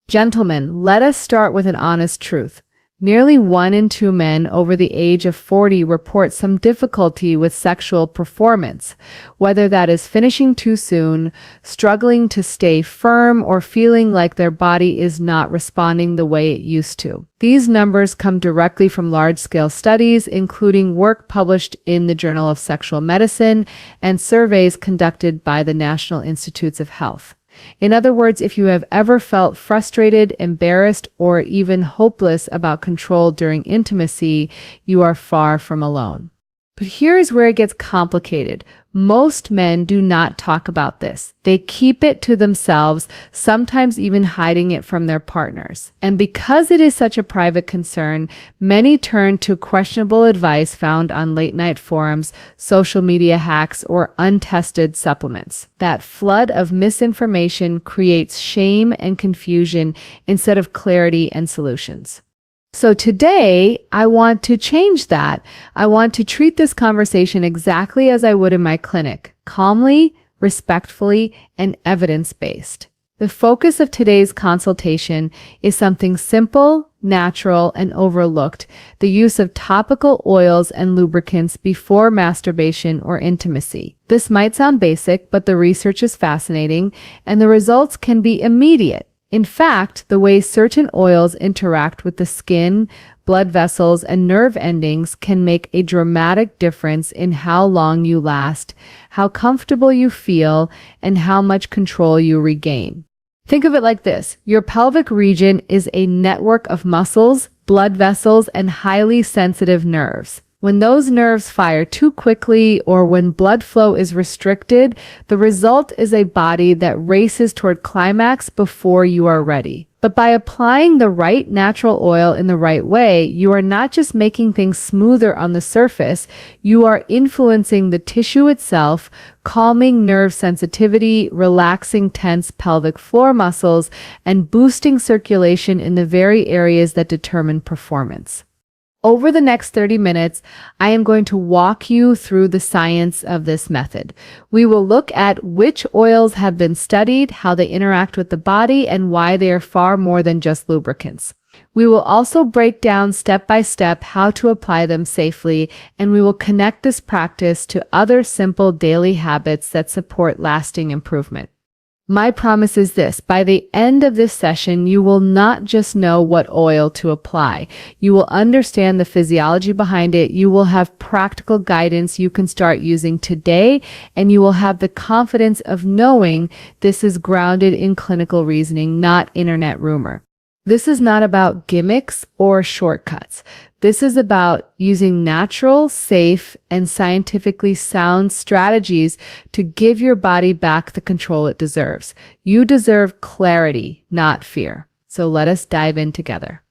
Gentlemen, let us start with an honest truth. Nearly 1 in 2 men over the age of 40 report some difficulty with sexual performance, whether that is finishing too soon, struggling to stay firm, or feeling like their body is not responding the way it used to. These numbers come directly from large-scale studies, including work published in the Journal of Sexual Medicine and surveys conducted by the National Institutes of Health. In other words, if you have ever felt frustrated, embarrassed, or even hopeless about control during intimacy, you are far from alone. But here's where it gets complicated. Most men do not talk about this. They keep it to themselves, sometimes even hiding it from their partners. And because it is such a private concern, many turn to questionable advice found on late-night forums, social media hacks, or untested supplements. That flood of misinformation creates shame and confusion instead of clarity and solutions. So today, I want to change that. I want to treat this conversation exactly as I would in my clinic, calmly, respectfully, and evidence-based. The focus of today's consultation is something simple, natural, and overlooked: the use of topical oils and lubricants before masturbation or intimacy. This might sound basic, but the research is fascinating, and the results can be immediate. In fact, the way certain oils interact with the skin, blood vessels, and nerve endings can make a dramatic difference in how long you last, how comfortable you feel, and how much control you regain. Think of it like this: your pelvic region is a network of muscles, blood vessels, and highly sensitive nerves. When those nerves fire too quickly or when blood flow is restricted, the result is a body that races toward climax before you are ready. But by applying the right natural oil in the right way, you are not just making things smoother on the surface, you are influencing the tissue itself, calming nerve sensitivity, relaxing tense pelvic floor muscles, and boosting circulation in the very areas that determine performance. Over the next 30 minutes, I am going to walk you through the science of this method. We will look at which oils have been studied, how they interact with the body, and why they are far more than just lubricants. We will also break down step by step how to apply them safely, and we will connect this practice to other simple daily habits that support lasting improvement. My promise is this: by the end of this session, you will not just know what oil to apply. You will understand the physiology behind it, you will have practical guidance you can start using today, and you will have the confidence of knowing this is grounded in clinical reasoning, not internet rumor. This is not about gimmicks or shortcuts. This is about using natural, safe, and scientifically sound strategies to give your body back the control it deserves. You deserve clarity, not fear. So let us dive in together.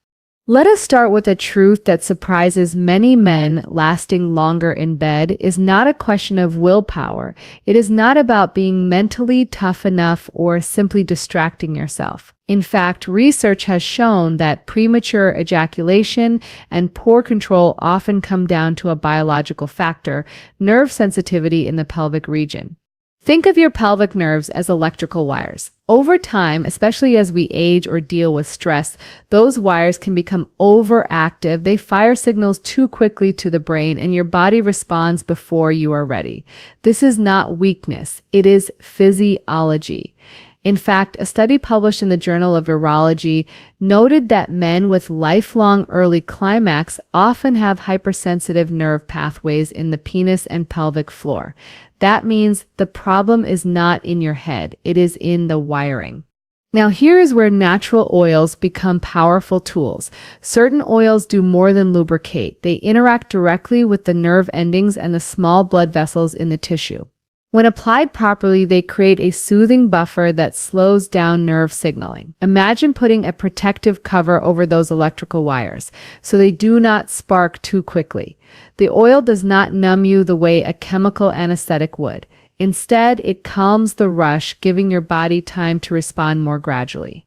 Let us start with a truth that surprises many men: lasting longer in bed is not a question of willpower. It is not about being mentally tough enough or simply distracting yourself. In fact, research has shown that premature ejaculation and poor control often come down to a biological factor: nerve sensitivity in the pelvic region. Think of your pelvic nerves as electrical wires. Over time, especially as we age or deal with stress, those wires can become overactive. They fire signals too quickly to the brain, and your body responds before you are ready. This is not weakness. It is physiology. In fact, a study published in the Journal of Urology noted that men with lifelong early climax often have hypersensitive nerve pathways in the penis and pelvic floor. That means the problem is not in your head, it is in the wiring. Now, here is where natural oils become powerful tools. Certain oils do more than lubricate. They interact directly with the nerve endings and the small blood vessels in the tissue. When applied properly, they create a soothing buffer that slows down nerve signaling. Imagine putting a protective cover over those electrical wires so they do not spark too quickly. The oil does not numb you the way a chemical anesthetic would. Instead, it calms the rush, giving your body time to respond more gradually.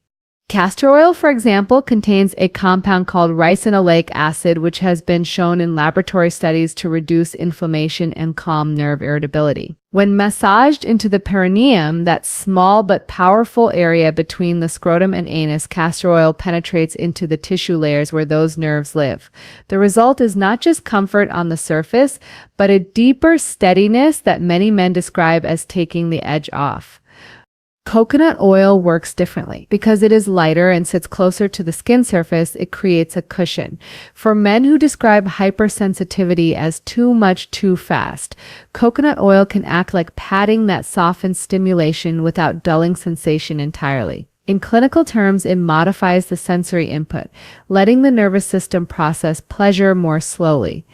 Castor oil, for example, contains a compound called ricinoleic acid, which has been shown in laboratory studies to reduce inflammation and calm nerve irritability. When massaged into the perineum, that small but powerful area between the scrotum and anus, castor oil penetrates into the tissue layers where those nerves live. The result is not just comfort on the surface, but a deeper steadiness that many men describe as taking the edge off. Coconut oil works differently. Because it is lighter and sits closer to the skin surface, it creates a cushion. For men who describe hypersensitivity as too much too fast, coconut oil can act like padding that softens stimulation without dulling sensation entirely. In clinical terms, it modifies the sensory input, letting the nervous system process pleasure more slowly.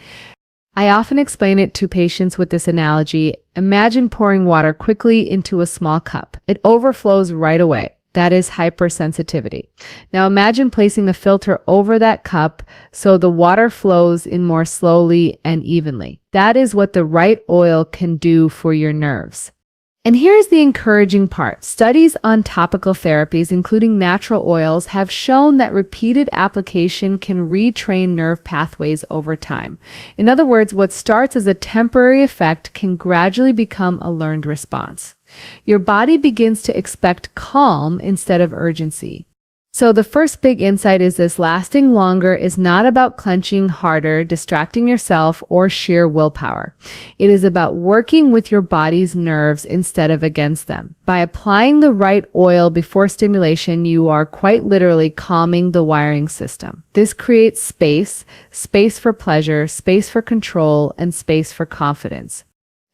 I often explain it to patients with this analogy. Imagine pouring water quickly into a small cup. It overflows right away. That is hypersensitivity. Now imagine placing a filter over that cup so the water flows in more slowly and evenly. That is what the right oil can do for your nerves. And here's the encouraging part. Studies on topical therapies, including natural oils, have shown that repeated application can retrain nerve pathways over time. In other words, what starts as a temporary effect can gradually become a learned response. Your body begins to expect calm instead of urgency. So the first big insight is this: lasting longer is not about clenching harder, distracting yourself, or sheer willpower. It is about working with your body's nerves instead of against them. By applying the right oil before stimulation, you are quite literally calming the wiring system. This creates space for pleasure, space for control, and space for confidence.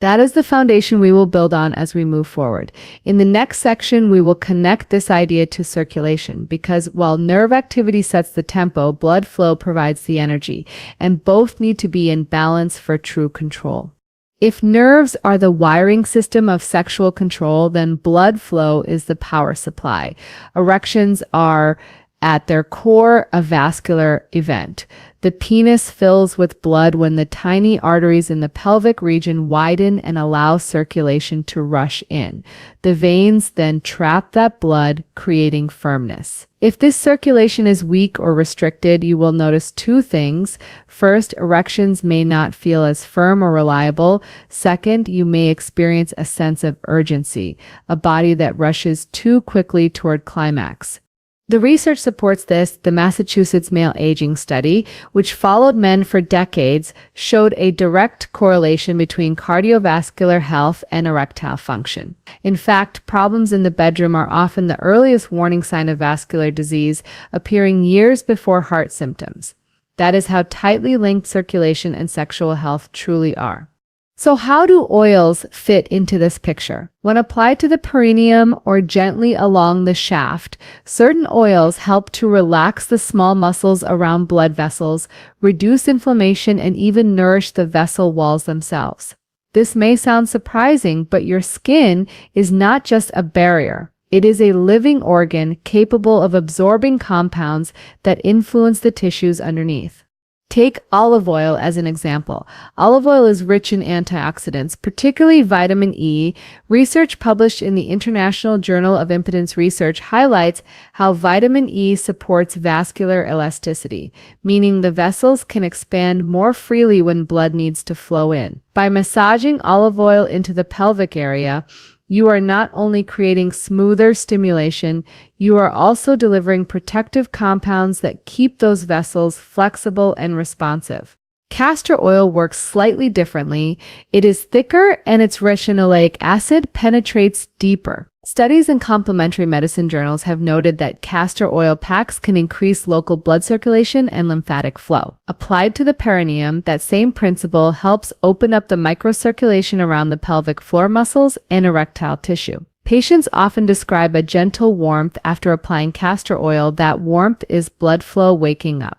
That is the foundation we will build on as we move forward. In the next section, we will connect this idea to circulation, because while nerve activity sets the tempo, blood flow provides the energy, and both need to be in balance for true control. If nerves are the wiring system of sexual control, then blood flow is the power supply. Erections are at their core a vascular event. The penis fills with blood when the tiny arteries in the pelvic region widen and allow circulation to rush in. The veins then trap that blood, creating firmness. If this circulation is weak or restricted, you will notice two things. First, erections may not feel as firm or reliable. Second, you may experience a sense of urgency, a body that rushes too quickly toward climax. The research supports this. The Massachusetts Male Aging Study, which followed men for decades, showed a direct correlation between cardiovascular health and erectile function. In fact, problems in the bedroom are often the earliest warning sign of vascular disease, appearing years before heart symptoms. That is how tightly linked circulation and sexual health truly are. So how do oils fit into this picture? When applied to the perineum or gently along the shaft, certain oils help to relax the small muscles around blood vessels, reduce inflammation, and even nourish the vessel walls themselves. This may sound surprising, but your skin is not just a barrier. It is a living organ capable of absorbing compounds that influence the tissues underneath. Take olive oil as an example. Olive oil is rich in antioxidants, particularly vitamin E. Research published in the International Journal of Impedance Research highlights how vitamin E supports vascular elasticity, meaning the vessels can expand more freely when blood needs to flow in. By massaging olive oil into the pelvic area, you are not only creating smoother stimulation, you are also delivering protective compounds that keep those vessels flexible and responsive. Castor oil works slightly differently. It is thicker and its ricinoleic acid penetrates deeper. Studies in complementary medicine journals have noted that castor oil packs can increase local blood circulation and lymphatic flow. Applied to the perineum, that same principle helps open up the microcirculation around the pelvic floor muscles and erectile tissue. Patients often describe a gentle warmth after applying castor oil. That warmth is blood flow waking up.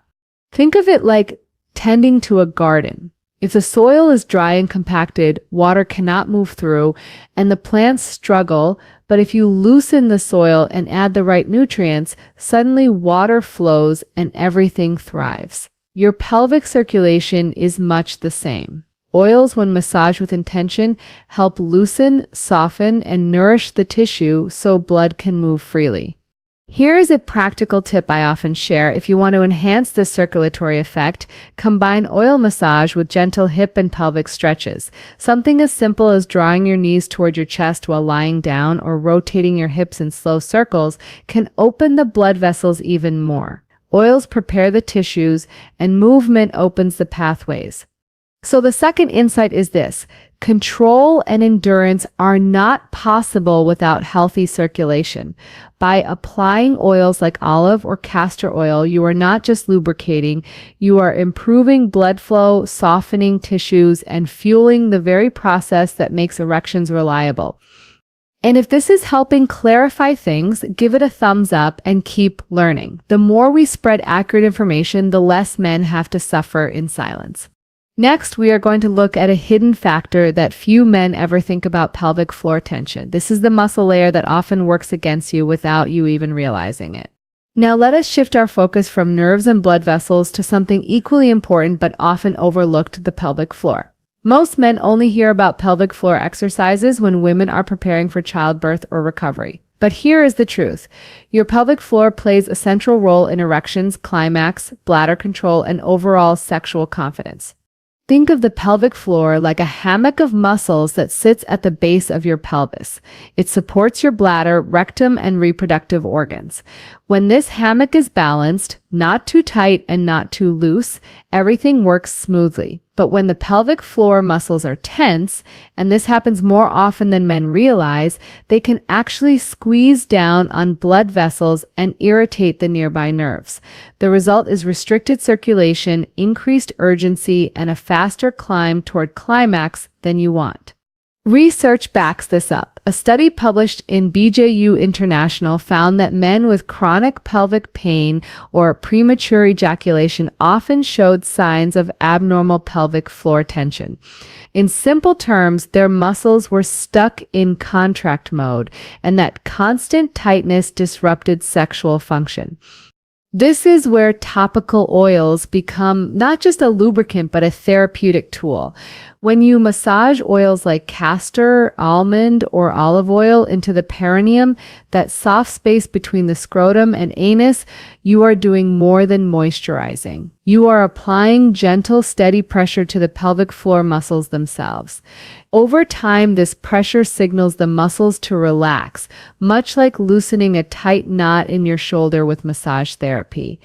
Think of it like tending to a garden. If the soil is dry and compacted, water cannot move through and the plants struggle, but if you loosen the soil and add the right nutrients, suddenly water flows and everything thrives. Your pelvic circulation is much the same. Oils, when massaged with intention, help loosen, soften, and nourish the tissue so blood can move freely. Here is a practical tip I often share. If you want to enhance the circulatory effect, combine oil massage with gentle hip and pelvic stretches. Something as simple as drawing your knees toward your chest while lying down or rotating your hips in slow circles can open the blood vessels even more. Oils prepare the tissues, and movement opens the pathways. So the second insight is this: control and endurance are not possible without healthy circulation. By applying oils like olive or castor oil, you are not just lubricating, you are improving blood flow, softening tissues, and fueling the very process that makes erections reliable. And if this is helping clarify things, give it a thumbs up and keep learning. The more we spread accurate information, the less men have to suffer in silence. Next, we are going to look at a hidden factor that few men ever think about: pelvic floor tension. This is the muscle layer that often works against you without you even realizing it. Now let us shift our focus from nerves and blood vessels to something equally important but often overlooked: the pelvic floor. Most men only hear about pelvic floor exercises when women are preparing for childbirth or recovery. But here is the truth. Your pelvic floor plays a central role in erections, climax, bladder control, and overall sexual confidence. Think of the pelvic floor like a hammock of muscles that sits at the base of your pelvis. It supports your bladder, rectum, and reproductive organs. When this hammock is balanced, not too tight and not too loose, everything works smoothly. But when the pelvic floor muscles are tense, and this happens more often than men realize, they can actually squeeze down on blood vessels and irritate the nearby nerves. The result is restricted circulation, increased urgency, and a faster climb toward climax than you want. Research backs this up. A study published in BJU International found that men with chronic pelvic pain or premature ejaculation often showed signs of abnormal pelvic floor tension. In simple terms, their muscles were stuck in contract mode, and that constant tightness disrupted sexual function. This is where topical oils become not just a lubricant, but a therapeutic tool. When you massage oils like castor, almond, or olive oil into the perineum, that soft space between the scrotum and anus, you are doing more than moisturizing. You are applying gentle, steady pressure to the pelvic floor muscles themselves. Over time, this pressure signals the muscles to relax, much like loosening a tight knot in your shoulder with massage therapy.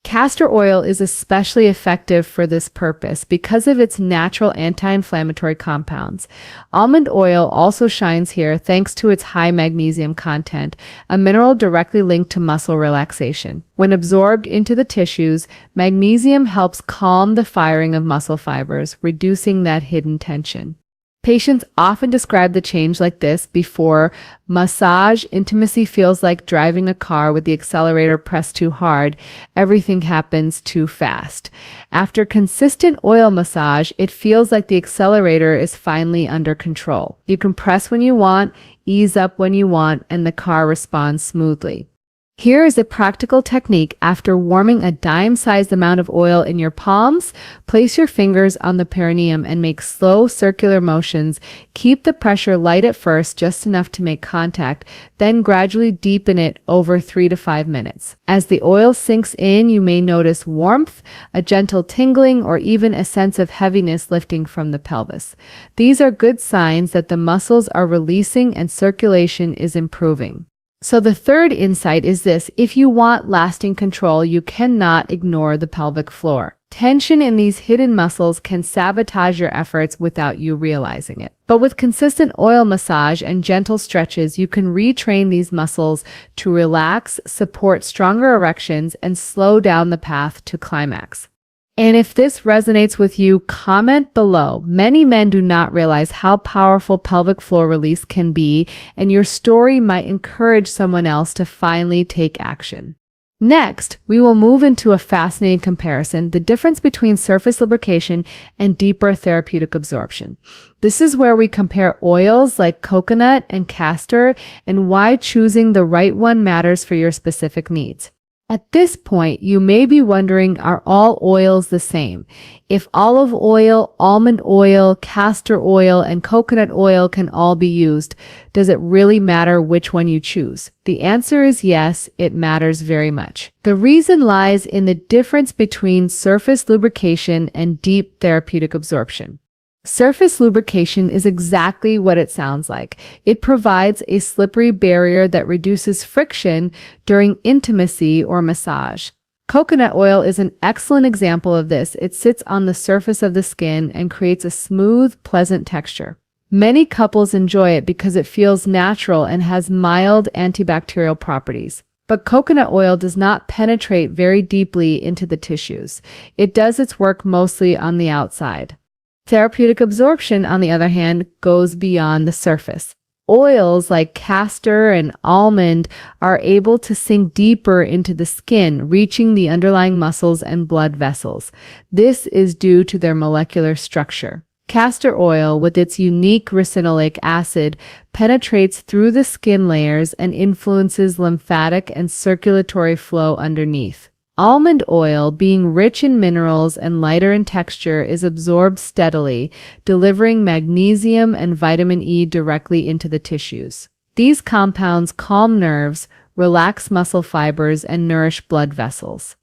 Castor oil is especially effective for this purpose because of its natural anti-inflammatory compounds. Almond oil also shines here thanks to its high magnesium content, a mineral directly linked to muscle relaxation. When absorbed into the tissues, magnesium helps calm the firing of muscle fibers, reducing that hidden tension. Patients often describe the change like this: before massage, intimacy feels like driving a car with the accelerator pressed too hard. Everything happens too fast. After consistent oil massage, it feels like the accelerator is finally under control. You can press when you want, ease up when you want, and the car responds smoothly. Here is a practical technique. After warming a dime-sized amount of oil in your palms, place your fingers on the perineum and make slow circular motions. Keep the pressure light at first, just enough to make contact, then gradually deepen it over 3 to 5 minutes. As the oil sinks in, you may notice warmth, a gentle tingling, or even a sense of heaviness lifting from the pelvis. These are good signs that the muscles are releasing and circulation is improving. So the third insight is this: if you want lasting control, you cannot ignore the pelvic floor. Tension in these hidden muscles can sabotage your efforts without you realizing it. But with consistent oil massage and gentle stretches, you can retrain these muscles to relax, support stronger erections, and slow down the path to climax. And if this resonates with you, comment below. Many men do not realize how powerful pelvic floor release can be, and your story might encourage someone else to finally take action. Next, we will move into a fascinating comparison: the difference between surface lubrication and deeper therapeutic absorption. This is where we compare oils like coconut and castor and why choosing the right one matters for your specific needs. At this point, you may be wondering, are all oils the same? If olive oil, almond oil, castor oil, and coconut oil can all be used, does it really matter which one you choose? The answer is yes, it matters very much. The reason lies in the difference between surface lubrication and deep therapeutic absorption. Surface lubrication is exactly what it sounds like. It provides a slippery barrier that reduces friction during intimacy or massage. Coconut oil is an excellent example of this. It sits on the surface of the skin and creates a smooth, pleasant texture. Many couples enjoy it because it feels natural and has mild antibacterial properties. But coconut oil does not penetrate very deeply into the tissues. It does its work mostly on the outside. Therapeutic absorption, on the other hand, goes beyond the surface. Oils like castor and almond are able to sink deeper into the skin, reaching the underlying muscles and blood vessels. This is due to their molecular structure. Castor oil, with its unique ricinoleic acid, penetrates through the skin layers and influences lymphatic and circulatory flow underneath. Almond oil, being rich in minerals and lighter in texture, is absorbed steadily, delivering magnesium and vitamin E directly into the tissues. These compounds calm nerves, relax muscle fibers, and nourish blood vessels.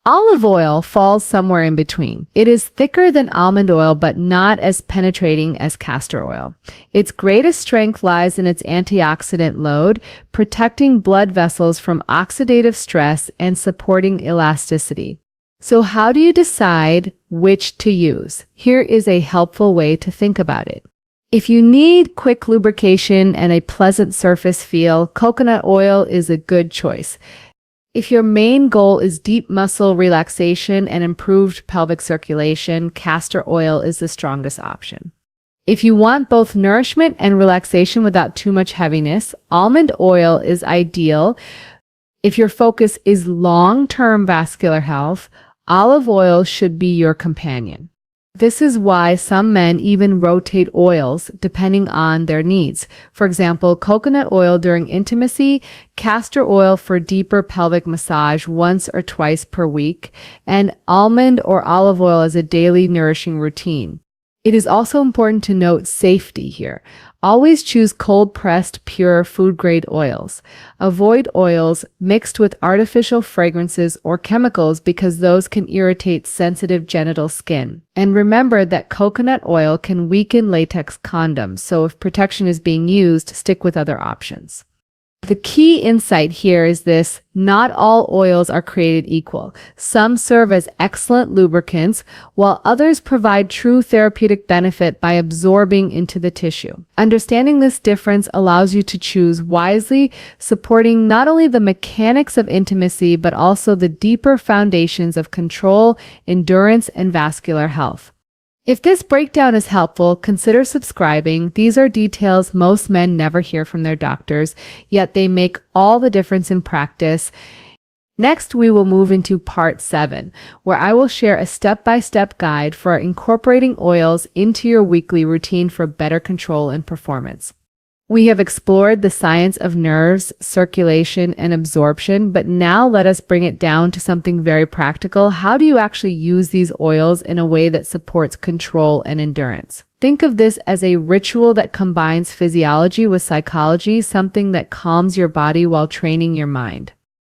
Olive oil falls somewhere in between. It is thicker than almond oil but not as penetrating as castor oil. Its greatest strength lies in its antioxidant load, protecting blood vessels from oxidative stress and supporting elasticity. So how do you decide which to use? Here is a helpful way to think about it. If you need quick lubrication and a pleasant surface feel, coconut oil is a good choice. If your main goal is deep muscle relaxation and improved pelvic circulation, castor oil is the strongest option. If you want both nourishment and relaxation without too much heaviness, almond oil is ideal. If your focus is long-term vascular health, olive oil should be your companion. This is why some men even rotate oils depending on their needs. For example, coconut oil during intimacy, castor oil for deeper pelvic massage once or twice per week, and almond or olive oil as a daily nourishing routine. It is also important to note safety here. Always choose cold-pressed, pure, food-grade oils. Avoid oils mixed with artificial fragrances or chemicals because those can irritate sensitive genital skin. And remember that coconut oil can weaken latex condoms, so if protection is being used, stick with other options. The key insight here is this: not all oils are created equal. Some serve as excellent lubricants, while others provide true therapeutic benefit by absorbing into the tissue. Understanding this difference allows you to choose wisely, supporting not only the mechanics of intimacy, but also the deeper foundations of control, endurance, and vascular health. If this breakdown is helpful, consider subscribing. These are details most men never hear from their doctors, yet they make all the difference in practice. Next, we will move into part 7, where I will share a step-by-step guide for incorporating oils into your weekly routine for better control and performance. We have explored the science of nerves, circulation, and absorption, but now let us bring it down to something very practical. How do you actually use these oils in a way that supports control and endurance? Think of this as a ritual that combines physiology with psychology, something that calms your body while training your mind.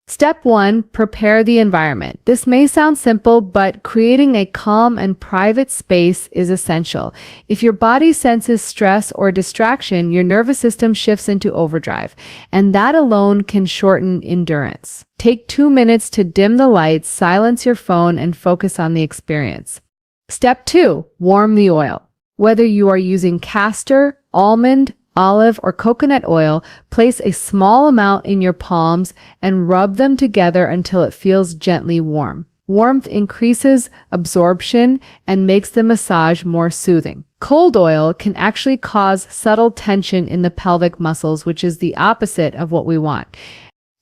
Step 1, prepare the environment. This may sound simple, but creating a calm and private space is essential. If your body senses stress or distraction, your nervous system shifts into overdrive, and that alone can shorten endurance. Take 2 minutes to dim the lights, silence your phone, and focus on the experience. Step 2, warm the oil. Whether you are using castor, almond, olive, or coconut oil, place a small amount in your palms and rub them together until it feels gently warm. Warmth increases absorption and makes the massage more soothing. Cold oil can actually cause subtle tension in the pelvic muscles, which is the opposite of what we want.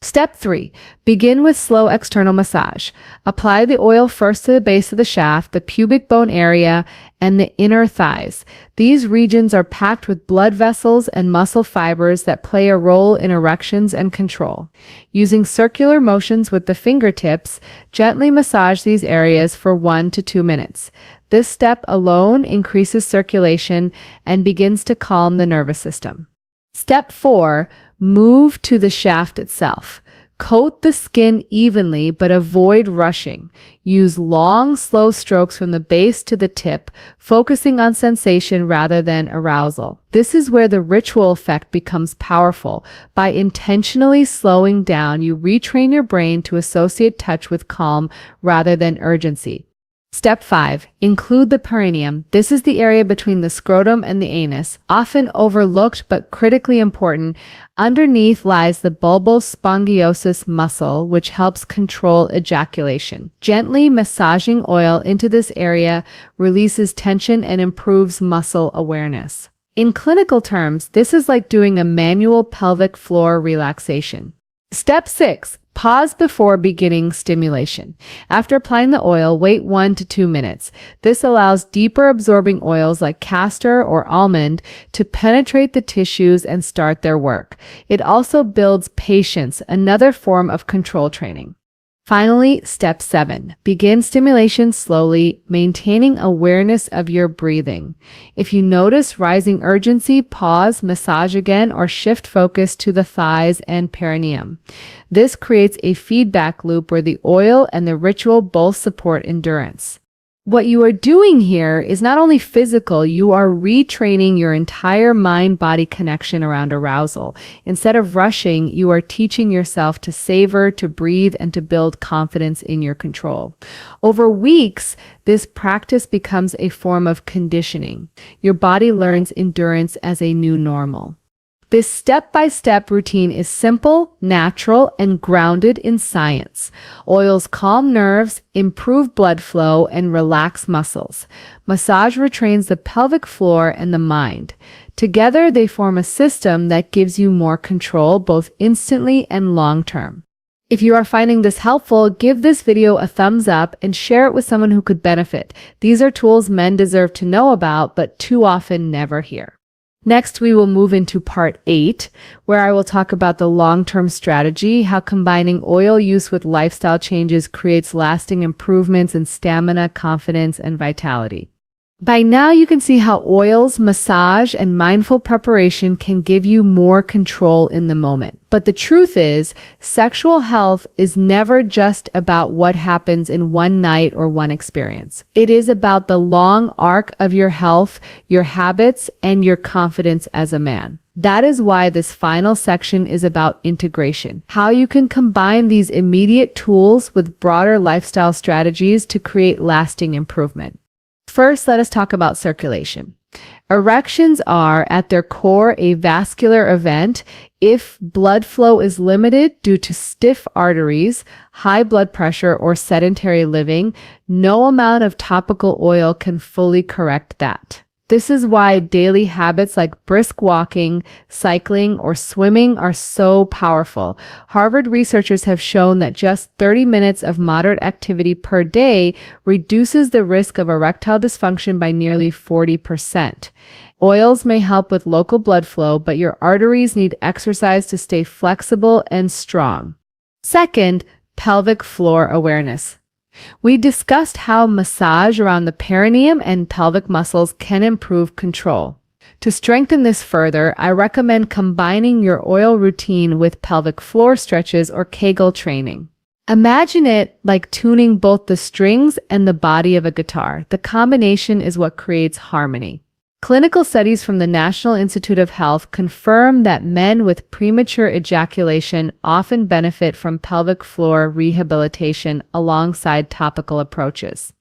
Step 3. Begin with slow external massage. Apply the oil first to the base of the shaft, the pubic bone area, and the inner thighs. These regions are packed with blood vessels and muscle fibers that play a role in erections and control. Using circular motions with the fingertips, gently massage these areas for 1 to 2 minutes. This step alone increases circulation and begins to calm the nervous system. Step 4. Move to the shaft itself. Coat the skin evenly, but avoid rushing. Use long, slow strokes from the base to the tip, focusing on sensation rather than arousal. This is where the ritual effect becomes powerful. By intentionally slowing down, you retrain your brain to associate touch with calm rather than urgency. Step 5. Include the perineum. This is the area between the scrotum and the anus, often overlooked but critically important. Underneath lies the bulbospongiosus muscle, which helps control ejaculation. Gently massaging oil into this area releases tension and improves muscle awareness. In clinical terms, this is like doing a manual pelvic floor relaxation. Step 6. Pause before beginning stimulation. After applying the oil, wait 1 to 2 minutes. This allows deeper absorbing oils like castor or almond to penetrate the tissues and start their work. It also builds patience, another form of control training. Finally, step 7. Begin stimulation slowly, maintaining awareness of your breathing. If you notice rising urgency, pause, massage again, or shift focus to the thighs and perineum. This creates a feedback loop where the oil and the ritual both support endurance. What you are doing here is not only physical, you are retraining your entire mind-body connection around arousal. Instead of rushing, you are teaching yourself to savor, to breathe, and to build confidence in your control. Over weeks, this practice becomes a form of conditioning. Your body learns endurance as a new normal. This step-by-step routine is simple, natural, and grounded in science. Oils calm nerves, improve blood flow, and relax muscles. Massage retrains the pelvic floor and the mind. Together, they form a system that gives you more control, both instantly and long-term. If you are finding this helpful, give this video a thumbs up and share it with someone who could benefit. These are tools men deserve to know about, but too often never hear. Next, we will move into part 8, where I will talk about the long-term strategy, how combining oil use with lifestyle changes creates lasting improvements in stamina, confidence, and vitality. By now, you can see how oils, massage, and mindful preparation can give you more control in the moment. But the truth is, sexual health is never just about what happens in one night or one experience. It is about the long arc of your health, your habits, and your confidence as a man. That is why this final section is about integration, how you can combine these immediate tools with broader lifestyle strategies to create lasting improvement. First, let us talk about circulation. Erections are, at their core, a vascular event. If blood flow is limited due to stiff arteries, high blood pressure, or sedentary living, no amount of topical oil can fully correct that. This is why daily habits like brisk walking, cycling, or swimming are so powerful. Harvard researchers have shown that just 30 minutes of moderate activity per day reduces the risk of erectile dysfunction by nearly 40%. Oils may help with local blood flow, but your arteries need exercise to stay flexible and strong. Second, pelvic floor awareness. We discussed how massage around the perineum and pelvic muscles can improve control. To strengthen this further, I recommend combining your oil routine with pelvic floor stretches or Kegel training. Imagine it like tuning both the strings and the body of a guitar. The combination is what creates harmony. Clinical studies from the National Institute of Health confirm that men with premature ejaculation often benefit from pelvic floor rehabilitation alongside topical approaches.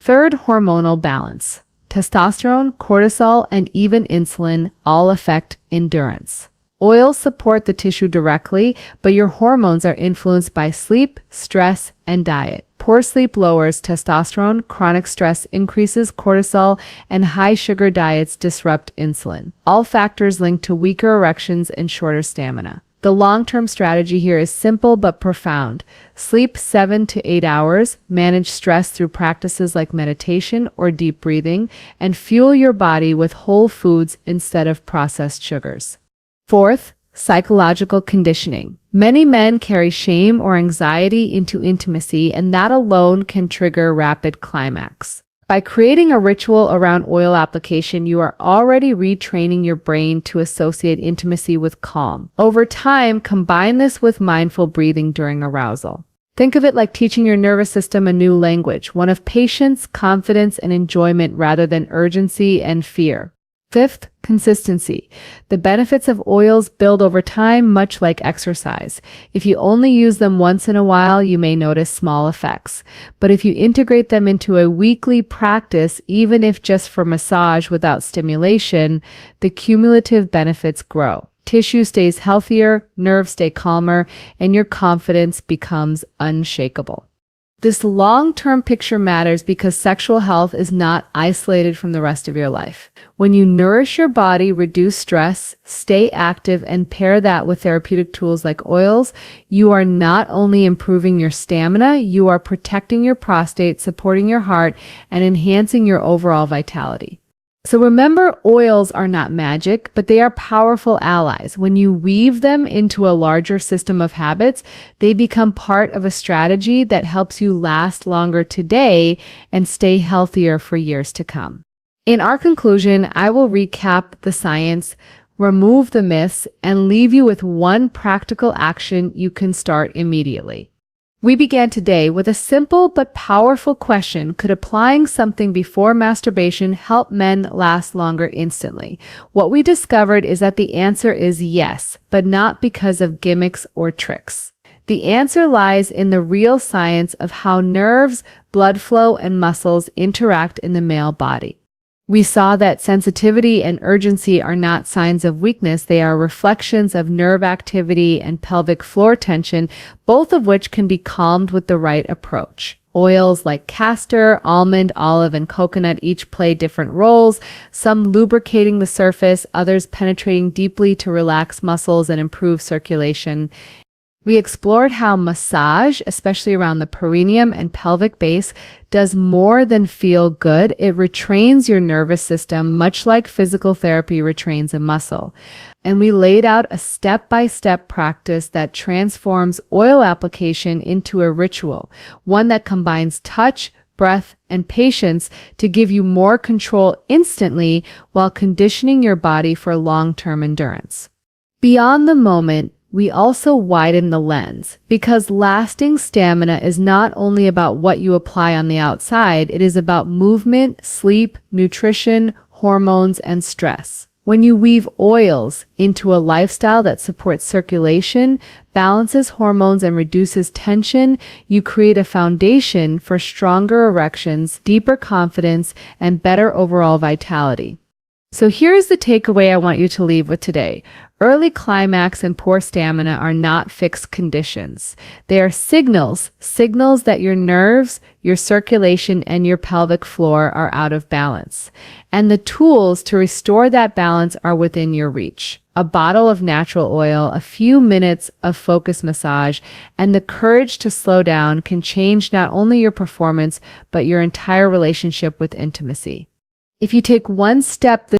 Third, hormonal balance. Testosterone, cortisol, and even insulin all affect endurance. Oils support the tissue directly, but your hormones are influenced by sleep, stress, and diet. Poor sleep lowers testosterone, chronic stress increases cortisol, and high-sugar diets disrupt insulin. All factors linked to weaker erections and shorter stamina. The long-term strategy here is simple but profound. Sleep 7 to 8 hours, manage stress through practices like meditation or deep breathing, and fuel your body with whole foods instead of processed sugars. Fourth, psychological conditioning. Many men carry shame or anxiety into intimacy, and that alone can trigger rapid climax. By creating a ritual around oil application, you are already retraining your brain to associate intimacy with calm. Over time, combine this with mindful breathing during arousal. Think of it like teaching your nervous system a new language, one of patience, confidence, and enjoyment rather than urgency and fear. Fifth, consistency. The benefits of oils build over time, much like exercise. If you only use them once in a while, you may notice small effects. But if you integrate them into a weekly practice, even if just for massage without stimulation, the cumulative benefits grow. Tissue stays healthier, nerves stay calmer, and your confidence becomes unshakable. This long-term picture matters because sexual health is not isolated from the rest of your life. When you nourish your body, reduce stress, stay active, and pair that with therapeutic tools like oils, you are not only improving your stamina, you are protecting your prostate, supporting your heart, and enhancing your overall vitality. So remember, oils are not magic, but they are powerful allies. When you weave them into a larger system of habits, they become part of a strategy that helps you last longer today and stay healthier for years to come. In our conclusion, I will recap the science, remove the myths, and leave you with one practical action you can start immediately. We began today with a simple but powerful question: could applying something before masturbation help men last longer instantly? What we discovered is that the answer is yes, but not because of gimmicks or tricks. The answer lies in the real science of how nerves, blood flow, and muscles interact in the male body. We saw that sensitivity and urgency are not signs of weakness. They are reflections of nerve activity and pelvic floor tension, both of which can be calmed with the right approach. Oils like castor, almond, olive, and coconut each play different roles, some lubricating the surface, others penetrating deeply to relax muscles and improve circulation. We explored how massage, especially around the perineum and pelvic base, does more than feel good. It retrains your nervous system, much like physical therapy retrains a muscle. And we laid out a step-by-step practice that transforms oil application into a ritual, one that combines touch, breath, and patience to give you more control instantly while conditioning your body for long-term endurance. Beyond the moment, we also widen the lens, because lasting stamina is not only about what you apply on the outside, it is about movement, sleep, nutrition, hormones, and stress. When you weave oils into a lifestyle that supports circulation, balances hormones, and reduces tension, you create a foundation for stronger erections, deeper confidence, and better overall vitality. So here's the takeaway I want you to leave with today. Early climax and poor stamina are not fixed conditions. They are signals that your nerves, your circulation, and your pelvic floor are out of balance. And the tools to restore that balance are within your reach. A bottle of natural oil, a few minutes of focused massage, and the courage to slow down can change not only your performance, but your entire relationship with intimacy. If you take one step